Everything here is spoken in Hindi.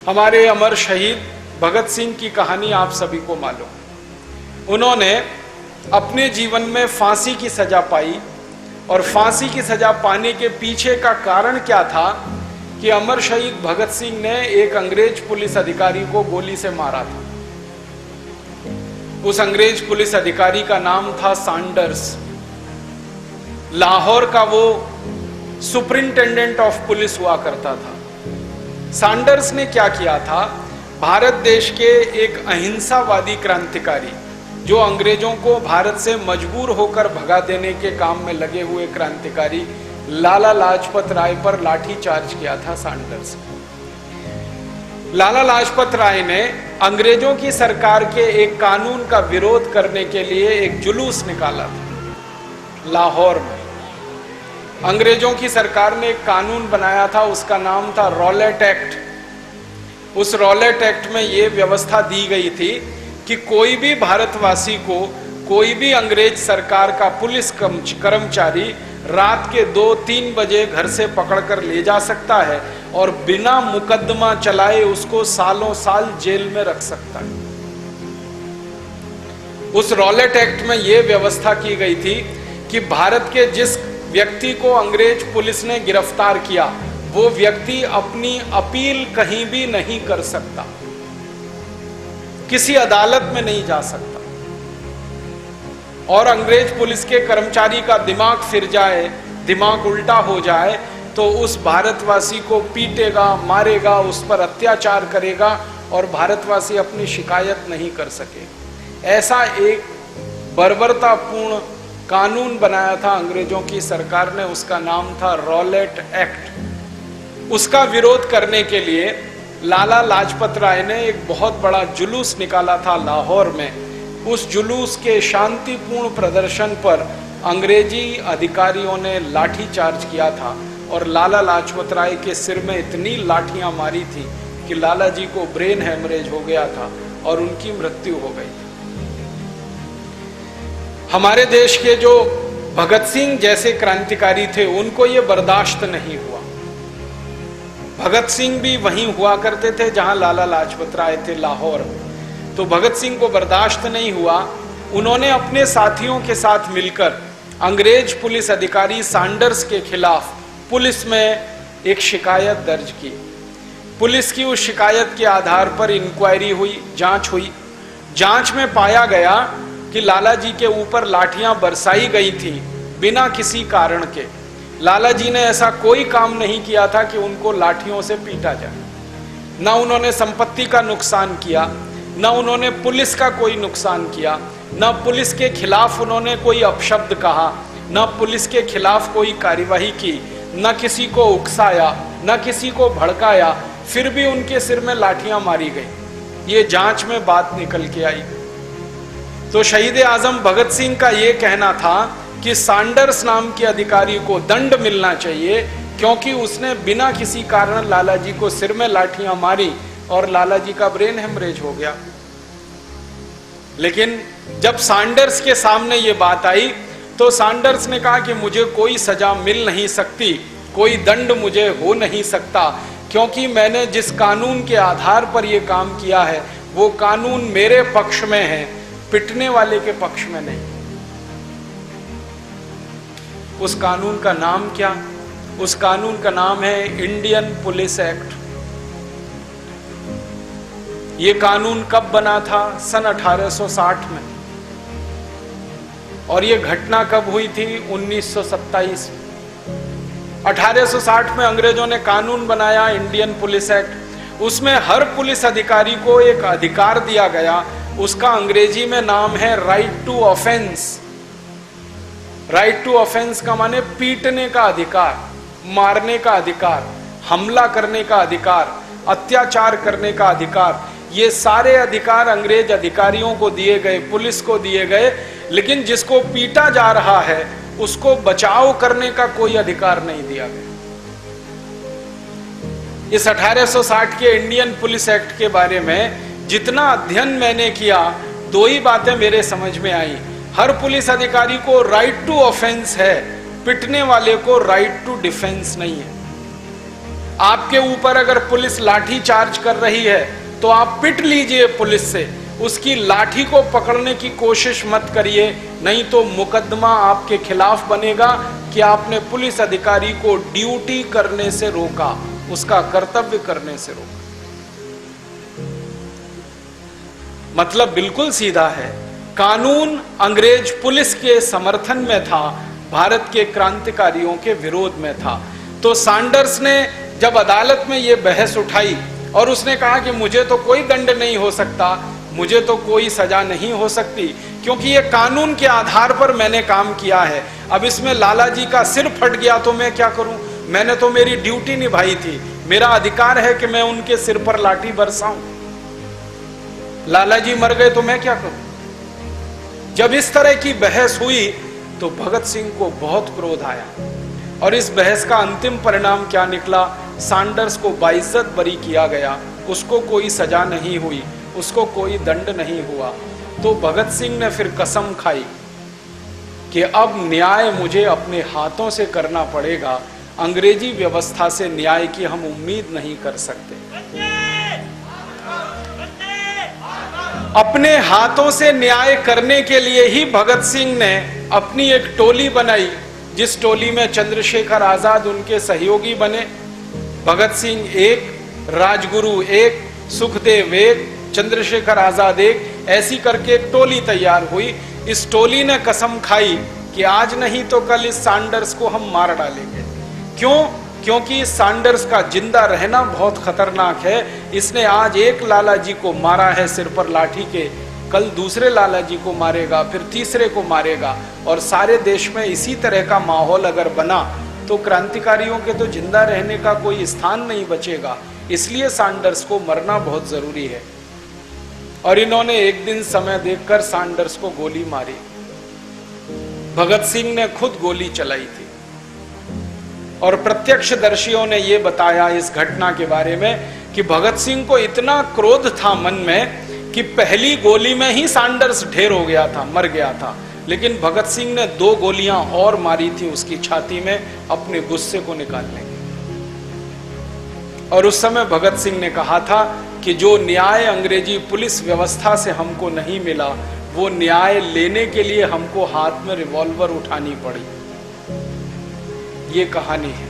हमारे अमर शहीद भगत सिंह की कहानी आप सभी को मालूम। उन्होंने अपने जीवन में फांसी की सजा पाई और फांसी की सजा पाने के पीछे का कारण क्या था कि अमर शहीद भगत सिंह ने एक अंग्रेज पुलिस अधिकारी को गोली से मारा था। उस अंग्रेज पुलिस अधिकारी का नाम था सैंडर्स। लाहौर का वो सुपरिंटेंडेंट ऑफ पुलिस हुआ करता था। सैंडर्स ने क्या किया था, भारत देश के एक अहिंसावादी क्रांतिकारी, जो अंग्रेजों को भारत से मजबूर होकर भगा देने के काम में लगे हुए क्रांतिकारी लाला लाजपत राय पर लाठी चार्ज किया था सैंडर्स। लाला लाजपत राय ने अंग्रेजों की सरकार के एक कानून का विरोध करने के लिए एक जुलूस निकाला था लाहौर में। अंग्रेजों की सरकार ने एक कानून बनाया था, उसका नाम था रॉलेट एक्ट। उस रॉलेट एक्ट में यह व्यवस्था दी गई थी कि कोई भी भारतवासी को कोई भी अंग्रेज सरकार का पुलिस कर्मचारी रात के 2-3 बजे घर से पकड़कर ले जा सकता है और बिना मुकदमा चलाए उसको सालों साल जेल में रख सकता है। उस रॉलेट एक्ट में यह व्यवस्था की गई थी कि भारत के जिस व्यक्ति को अंग्रेज पुलिस ने गिरफ्तार किया, वो व्यक्ति अपनी अपील कहीं भी नहीं कर सकता, किसी अदालत में नहीं जा सकता। और अंग्रेज पुलिस के कर्मचारी का दिमाग फिर जाए, दिमाग उल्टा हो जाए, तो उस भारतवासी को पीटेगा, मारेगा, उस पर अत्याचार करेगा और भारतवासी अपनी शिकायत नहीं कर सके। ऐसा एक बर्बरतापूर्ण कानून बनाया था अंग्रेजों की सरकार ने, उसका नाम था रॉलेट एक्ट। उसका विरोध करने के लिए लाला लाजपत राय ने एक बहुत बड़ा जुलूस निकाला था लाहौर में। उस जुलूस के शांतिपूर्ण प्रदर्शन पर अंग्रेजी अधिकारियों ने लाठी चार्ज किया था और लाला लाजपत राय के सिर में इतनी लाठियां मारी थी कि लाला जी को ब्रेन हैमरेज हो गया था और उनकी मृत्यु हो गई। हमारे देश के जो भगत सिंह जैसे क्रांतिकारी थे, उनको ये बर्दाश्त नहीं हुआ। भगत सिंह भी वहीं हुआ करते थे जहां लाला लाजपत राय थे, लाहौर। तो भगत सिंह को बर्दाश्त नहीं हुआ। उन्होंने अपने साथियों के साथ मिलकर अंग्रेज पुलिस अधिकारी सैंडर्स के खिलाफ पुलिस में एक शिकायत दर्ज की। पुलिस की उस शिकायत के आधार पर इंक्वायरी हुई, जांच हुई। जांच में पाया गया कि लाला जी के ऊपर लाठियां बरसाई गई थी बिना किसी कारण के। लाला जी ने ऐसा कोई काम नहीं किया था कि उनको लाठियों से पीटा जाए। ना उन्होंने संपत्ति का नुकसान किया, ना उन्होंने पुलिस का कोई नुकसान किया, ना पुलिस के खिलाफ उन्होंने कोई अपशब्द कहा, ना पुलिस के खिलाफ कोई कार्यवाही की, ना किसी को उकसाया, ना किसी को भड़काया, फिर भी उनके सिर में लाठियां मारी गई। ये जांच में बात निकल के आई। तो शहीद आजम भगत सिंह का यह कहना था कि सैंडर्स नाम के अधिकारी को दंड मिलना चाहिए, क्योंकि उसने बिना किसी कारण लाला जी को सिर में लाठियां मारी और लाला जी का ब्रेन हेमरेज हो गया। लेकिन जब सैंडर्स के सामने ये बात आई तो सैंडर्स ने कहा कि मुझे कोई सजा मिल नहीं सकती, कोई दंड मुझे हो नहीं सकता, क्योंकि मैंने जिस कानून के आधार पर यह काम किया है वो कानून मेरे पक्ष में है, पिटने वाले के पक्ष में नहीं। उस कानून का नाम क्या? उस कानून का नाम है इंडियन पुलिस एक्ट। यह कानून कब बना था? सन 1860 में। और यह घटना कब हुई थी? 1927। 1860 में अंग्रेजों ने कानून बनाया इंडियन पुलिस एक्ट। उसमें हर पुलिस अधिकारी को एक अधिकार दिया गया, उसका अंग्रेजी में नाम है right to offence. Right to offence का माने पीटने का अधिकार, मारने का अधिकार, हमला करने का अधिकार, अत्याचार करने का अधिकार। ये सारे अधिकार अंग्रेज अधिकारियों को दिए गए, पुलिस को दिए गए, लेकिन जिसको पीटा जा रहा है उसको बचाव करने का कोई अधिकार नहीं दिया गया। इस 1860 के इंडियन पुलिस एक्ट के बारे में जितना अध्ययन मैंने किया, दो ही बातें मेरे समझ में आई। हर पुलिस अधिकारी को राइट टू ऑफेंस है, पिटने वाले को राइट टू डिफेंस नहीं है। आपके ऊपर अगर पुलिस लाठी चार्ज कर रही है तो आप पिट लीजिए पुलिस से, उसकी लाठी को पकड़ने की कोशिश मत करिए, नहीं तो मुकदमा आपके खिलाफ बनेगा कि आपने पुलिस अधिकारी को ड्यूटी करने से रोका, उसका कर्तव्य करने से रोका। मतलब बिल्कुल सीधा है। कानून अंग्रेज पुलिस के समर्थन में था, भारत के क्रांतिकारियों के विरोध में था। तो सैंडर्स ने जब अदालत में यह बहस उठाई और उसने कहा कि मुझे तो कोई दंड नहीं हो सकता, मुझे तो कोई सजा नहीं हो सकती, क्योंकि ये कानून के आधार पर मैंने काम किया है। अब इसमें लाला जी का सिर फट गया तो मैं क्या करूं? मैंने तो मेरी ड्यूटी निभाई थी, मेरा अधिकार है कि मैं उनके सिर पर लाठी बरसाऊं। लाला जी मर गए तो मैं क्या करूं? जब इस तरह की बहस हुई तो भगत सिंह को बहुत क्रोध आया और इस बहस का अंतिम परिणाम क्या निकला? सैंडर्स को बाइज्जत बरी किया गया, उसको कोई सजा नहीं हुई, उसको कोई दंड नहीं हुआ। तो भगत सिंह ने फिर कसम खाई कि अब न्याय मुझे अपने हाथों से करना पड़ेगा, अंग्रेजी व्यवस्था से न्याय की हम उम्मीद नहीं कर सकते। अपने हाथों से न्याय करने के लिए ही भगत सिंह ने अपनी एक टोली बनाई, जिस टोली में चंद्रशेखर आजाद उनके सहयोगी बने। भगत सिंह एक, राजगुरु एक, सुखदेव एक, चंद्रशेखर आजाद एक, ऐसी करके एक टोली तैयार हुई। इस टोली ने कसम खाई कि आज नहीं तो कल इस सैंडर्स को हम मार डालेंगे। क्यों? क्योंकि इस सैंडर्स का जिंदा रहना बहुत खतरनाक है। इसने आज एक लाला जी को मारा है सिर पर लाठी के, कल दूसरे लाला जी को मारेगा, फिर तीसरे को मारेगा, और सारे देश में इसी तरह का माहौल अगर बना तो क्रांतिकारियों के तो जिंदा रहने का कोई स्थान नहीं बचेगा। इसलिए सैंडर्स को मरना बहुत जरूरी है। और इन्होंने एक दिन समय देखकर सैंडर्स को गोली मारी। भगत सिंह ने खुद गोली चलाई थी और प्रत्यक्षदर्शियों ने यह बताया इस घटना के बारे में कि भगत सिंह को इतना क्रोध था मन में कि पहली गोली में ही सैंडर्स ढेर हो गया था, मर गया था। लेकिन भगत सिंह ने 2 गोलियां और मारी थी उसकी छाती में अपने गुस्से को निकालने के। और उस समय भगत सिंह ने कहा था कि जो न्याय अंग्रेजी पुलिस व्यवस्था से हमको नहीं मिला, वो न्याय लेने के लिए हमको हाथ में रिवॉल्वर उठानी पड़ी। ये कहानी है।